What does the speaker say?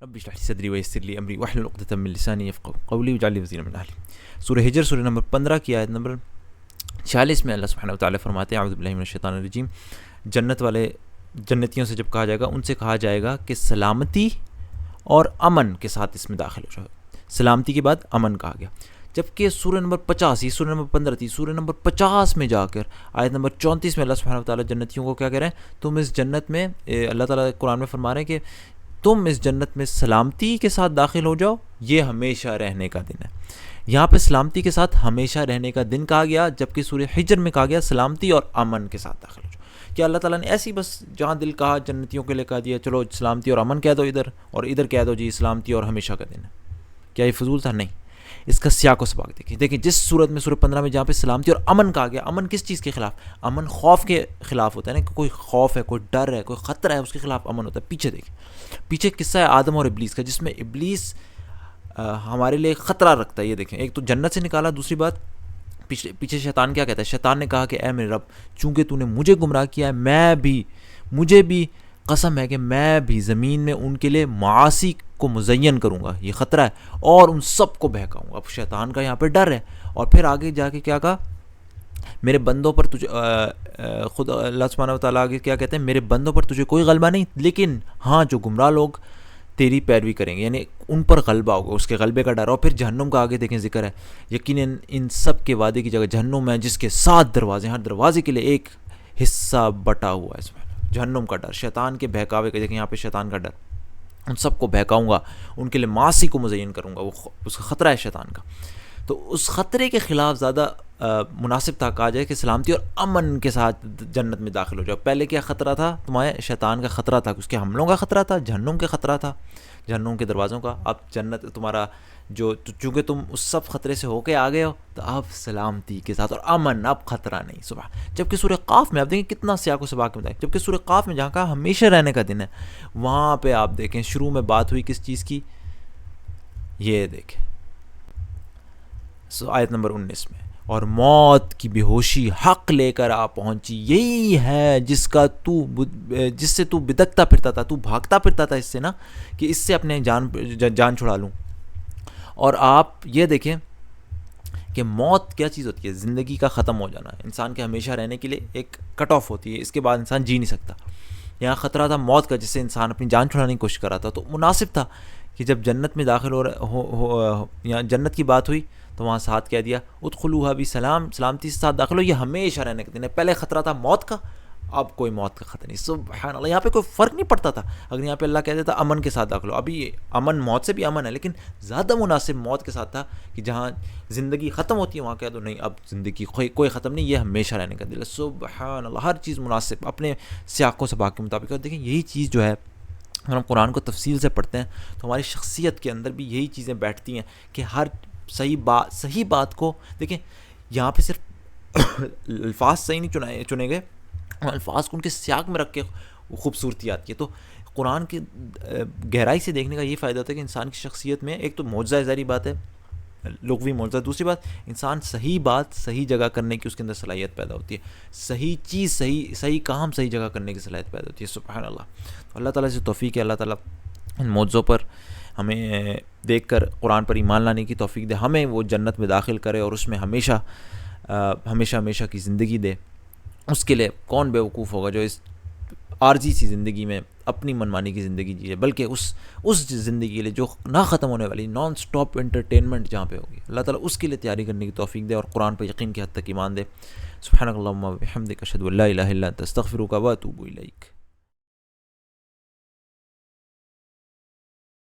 رب اشرح لي صدری ویسر لی امری واحلل عقدۃ من لسانی یفقهوا قولی واجعل لي وزیرا من اہلی. سورہ ہجر سورہ نمبر 15 کی آیت نمبر 46 میں اللہ سبحانہ وتعالی فرماتے ہیں اعوذ باللہ من الشیطان الرجیم. جنت والے جنتیوں سے جب کہا جائے گا ان سے کہا جائے گا کہ سلامتی اور امن کے ساتھ اس میں داخل ہو جاؤ. سلامتی کے بعد امن کہا گیا. جبکہ سورہ نمبر 50 یہ سورہ نمبر 15 تھی, سورہ نمبر 50 میں جا کر آیت نمبر 34 میں اللہ سبحانہ وتعالی جنتیوں کو کیا کہہ رہے ہیں, تم اس جنت میں اللہ تعالیٰ قرآن میں فرما رہے ہیں کہ تم اس جنت میں سلامتی کے ساتھ داخل ہو جاؤ, یہ ہمیشہ رہنے کا دن ہے. یہاں پہ سلامتی کے ساتھ ہمیشہ رہنے کا دن کہا گیا, جبکہ سورہ حجر میں کہا گیا سلامتی اور امن کے ساتھ داخل ہو جاؤ. کیا اللہ تعالیٰ نے ایسی بس جہاں دل کہا جنتیوں کے لیے کہہ دیا چلو سلامتی اور امن کہہ دو ادھر, اور ادھر کہہ دو جی سلامتی اور ہمیشہ کا دن ہے؟ کیا یہ فضول تھا؟ نہیں. اس کا سیاق و سباق دیکھیں جس صورت میں سورہ 15 میں جہاں پہ سلامتی اور امن کہا گیا, امن کس چیز کے خلاف؟ امن خوف کے خلاف ہوتا ہے نا, کہ کوئی خوف ہے, کوئی ڈر ہے, کوئی خطرہ ہے, اس کے خلاف امن ہوتا ہے. پیچھے دیکھیں, پیچھے قصہ ہے آدم اور ابلیس کا, جس میں ابلیس ہمارے لیے خطرہ رکھتا ہے. یہ دیکھیں, ایک تو جنت سے نکالا, دوسری بات پیچھے شیطان کیا کہتا ہے؟ شیطان نے کہا کہ اے میرے رب, چونکہ تو نے مجھے گمراہ کیا ہے, مجھے بھی قسم ہے کہ میں بھی زمین میں ان کے لیے معاصی کو مزین کروں گا, یہ خطرہ ہے, اور ان سب کو بہکاؤں گا. اب شیطان کا یہاں پہ ڈر ہے. اور پھر آگے جا کے کیا کہا, میرے بندوں پر تجھے خود اللہ سبحانہ وتعالیٰ آگے کیا کہتے ہیں, میرے بندوں پر تجھے کوئی غلبہ نہیں, لیکن ہاں جو گمراہ لوگ تیری پیروی کریں گے, یعنی ان پر غلبہ ہوگا, اس کے غلبے کا ڈر. اور پھر جہنم کا آگے دیکھیں ذکر ہے, یقیناً ان سب کے وعدے کی جگہ جہنم ہے جس کے 7 دروازے, ہر دروازے کے لیے ایک حصہ بٹا ہوا ہے. جہنم کا ڈر, شیطان کے بہکاوے کا دیکھیں یہاں پہ شیطان کا ڈر, ان سب کو بہکاؤں گا, ان کے لیے معاصی کو مزین کروں گا. وہ اس کا خطرہ ہے شیطان کا. تو اس خطرے کے خلاف زیادہ مناسب تھا کہا جائے کہ سلامتی اور امن کے ساتھ جنت میں داخل ہو جاؤ. پہلے کیا خطرہ تھا تمہارے؟ شیطان کا خطرہ تھا, اس کے حملوں کا خطرہ تھا, جہنم کے خطرہ تھا, جہنم کے دروازوں کا. اب جنت تمہارا جو, چونکہ تم اس سب خطرے سے ہو کے آ گئے ہو, تو اب سلامتی کے ساتھ اور امن, اب خطرہ نہیں. صبح جبکہ سورہ قاف میں آپ دیکھیں کتنا سیاق و سباق میں جبکہ سورہ قاف میں جہاں کہا ہمیشہ رہنے کا دن ہے, وہاں پہ آپ دیکھیں شروع میں بات ہوئی کس چیز کی, یہ دیکھیں آیت نمبر 19 میں, اور موت کی بے ہوشی حق لے کر آ پہنچی, یہی ہے جس سے تو بدکتا پھرتا تھا, تو بھاگتا پھرتا تھا اس سے نا, کہ اس سے اپنے جان چھڑا لوں. اور آپ یہ دیکھیں کہ موت کیا چیز ہوتی ہے؟ زندگی کا ختم ہو جانا. انسان کے ہمیشہ رہنے کے لیے ایک کٹ آف ہوتی ہے, اس کے بعد انسان جی نہیں سکتا. یہاں خطرہ تھا موت کا, جس سے انسان اپنی جان چھڑانے کی کوشش کر رہا تھا. تو مناسب تھا کہ جب جنت میں داخل یا جنت کی بات ہوئی تو وہاں ساتھ کہہ دیا ادخلوها بسلام, سلامتی سے ساتھ داخل ہو, یہ ہمیشہ رہنے کا دن ہے. پہلے خطرہ تھا موت کا, اب کوئی موت کا خطرہ نہیں. سبحان اللہ, یہاں پہ کوئی فرق نہیں پڑتا تھا. اگر یہاں پہ اللہ کہہ دیتا امن کے ساتھ داخل ہو, ابھی امن موت سے بھی امن ہے, لیکن زیادہ مناسب موت کے ساتھ تھا کہ جہاں زندگی ختم ہوتی ہے وہاں کہہ دو نہیں اب زندگی کوئی ختم نہیں, یہ ہمیشہ رہنے کا دل ہے. سبحان اللہ, ہر چیز مناسب اپنے سیاق و سباق کے مطابق. دیکھیں یہی چیز جو ہے, اگر ہم قرآن کو تفصیل سے پڑھتے ہیں تو ہماری شخصیت کے اندر بھی یہی چیزیں بیٹھتی ہیں کہ ہر صحیح بات کو دیکھیں. یہاں پہ صرف الفاظ صحیح نہیں چنے گئے, الفاظ کو ان کے سیاق میں رکھ کے خوبصورتی آتی ہے. تو قرآن کی گہرائی سے دیکھنے کا یہ فائدہ ہوتا ہے کہ انسان کی شخصیت میں ایک تو معجزہ ظاہری بات ہے, لغوی معجزہ, دوسری بات انسان صحیح بات صحیح جگہ کرنے کی اس کے اندر صلاحیت پیدا ہوتی ہے, صحیح چیز صحیح کام صحیح جگہ کرنے کی صلاحیت پیدا ہوتی ہے. سبحان اللہ. تو اللہ تعالیٰ سے توفیق ہے, اللہ تعالیٰ ان معجزوں پر ہمیں دیکھ کر قرآن پر ایمان لانے کی توفیق دے, ہمیں وہ جنت میں داخل کرے اور اس میں ہمیشہ کی زندگی دے. اس کے لیے کون بیوقوف ہوگا جو اس عارضی سی زندگی میں اپنی منمانی کی زندگی جیے, بلکہ اس زندگی کے لیے جو نہ ختم ہونے والی نان سٹاپ انٹرٹینمنٹ جہاں پہ ہوگی, اللہ تعالیٰ اس کے لیے تیاری کرنے کی توفیق دے اور قرآن پر یقین کی حد تک ایمان دے. سبحانک اللہم و بحمدک اشہد ان لا الہ الا انت استغفرک و اتوب الیک.